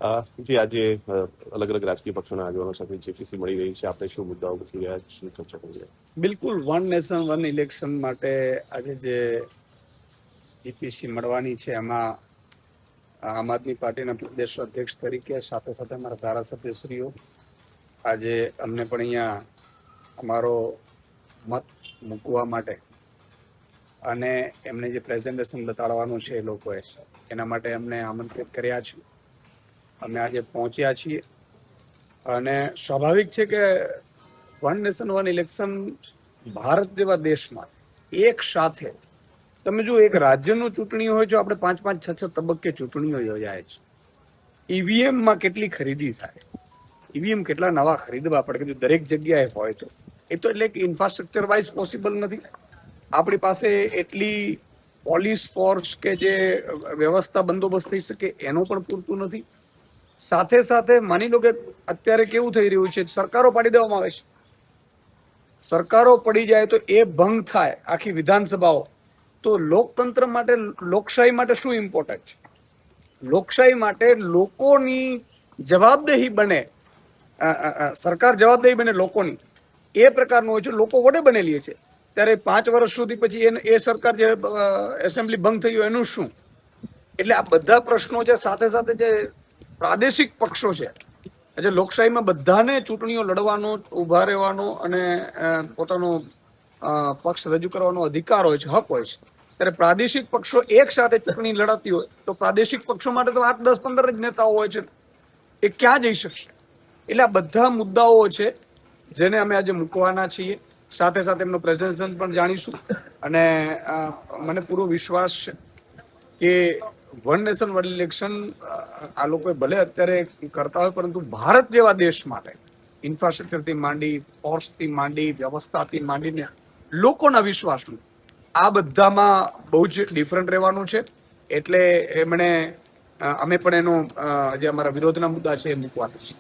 જી આજે અલગ અલગ રાજકીય પક્ષોના આગેવાનો સાથે જેપીસી મળી રહી છે. આપણે શું મુદ્દાઓ મૂકી રહ્યા, શું ચર્ચા કરી રહ્યા? બિલકુલ વન નેશન વન ઇલેક્શન માટે આજે જે જીપીસી મળવાની છે એમાં આમ આદમી પાર્ટીના પ્રદેશ અધ્યક્ષ તરીકે સાથે સાથે અમારા ધારાસભ્યશ્રીઓ આજે અમને પણ અહીંયા અમારો મત મૂકવા માટે અને એમને જે પ્રેઝન્ટેશન બતાડવાનું છે એ લોકોએ એના માટે અમને આમંત્રિત કર્યા છે. અમે આજે પહોંચ્યા છીએ અને સ્વાભાવિક છે કે one nation one election Bharat જેવા દેશમાં એક સાથે તમે જો એક રાજ્યનું ચૂંટણી હોય તો આપણે 5-5, 6-6 તબક્કે ચૂંટણીઓ યોજાય છે. ઈવીએમમાં કેટલી ખરીદી થાય, ઈવીએમ કેટલા નવા ખરીદવા પડે કે દરેક જગ્યાએ હોય તો એ તો એટલે ઇન્ફ્રાસ્ટ્રક્ચર વાઇઝ પોસિબલ નથી. આપણી પાસે એટલી પોલીસ ફોર્સ કે જે વ્યવસ્થા બંદોબસ્ત થઈ શકે એનું પણ પૂરતું નથી. સાથે સાથે માની લો કે અત્યારે કેવું થઈ રહ્યું છે, સરકારો પાડી દેવામાં આવે છે. સરકારો પડી જાય તો એ ભંગ થાય આખી વિધાનસભાઓ, તો લોકતંત્ર માટે લોકશાહી માટે શું ઇમ્પોર્ટન્ટ છે? લોકશાહી માટે લોકોની જવાબદેહી બને, સરકાર જવાબદેહી બને લોકોની, એ પ્રકારનું હોય છે. લોકો વડે બનેલી છે ત્યારે 5 વર્ષ સુધી પછી એ સરકાર જે એસેમ્બલી ભંગ થઈ હોય એનું શું? એટલે આ બધા પ્રશ્નો છે. સાથે સાથે જે પ્રાદેશિક પક્ષો છે, આજે લોકશાહીમાં બધાને ચૂંટણીઓ લડવાનો, ઉભા રહેવાનો અને પોતાનો પક્ષ રજૂ કરવાનો અધિકાર હોય છે, હક હોય છે. ત્યારે પ્રાદેશિક પક્ષો એક સાથે ચૂંટણી લડાતી હોય તો પ્રાદેશિક પક્ષો માટે તો 8, 10, 15 જ નેતાઓ હોય છે, એ ક્યાં જઈ શકશે? એટલે આ બધા મુદ્દાઓ છે જેને અમે આજે મૂકવાના છીએ. સાથે સાથે એમનું પ્રેઝન્ટેશન પણ જાણીશું અને મને પૂરો વિશ્વાસ છે કે વન નેશન વન ઇલેક્શન આ લોકોએ ભલે અત્યારે કરતા હોય પરંતુ ભારત જેવા દેશ માટે ઇન્ફ્રાસ્ટ્રક્ચરથી માંડી, ફોર્સથી માંડી, વ્યવસ્થાથી માંડીને લોકોના વિશ્વાસનું આ બધામાં બહુ જ ડિફરન્ટ રહેવાનું છે. એટલે અમે પણ એનો જે અમારા વિરોધના મુદ્દા છે એ મૂકવાના છે.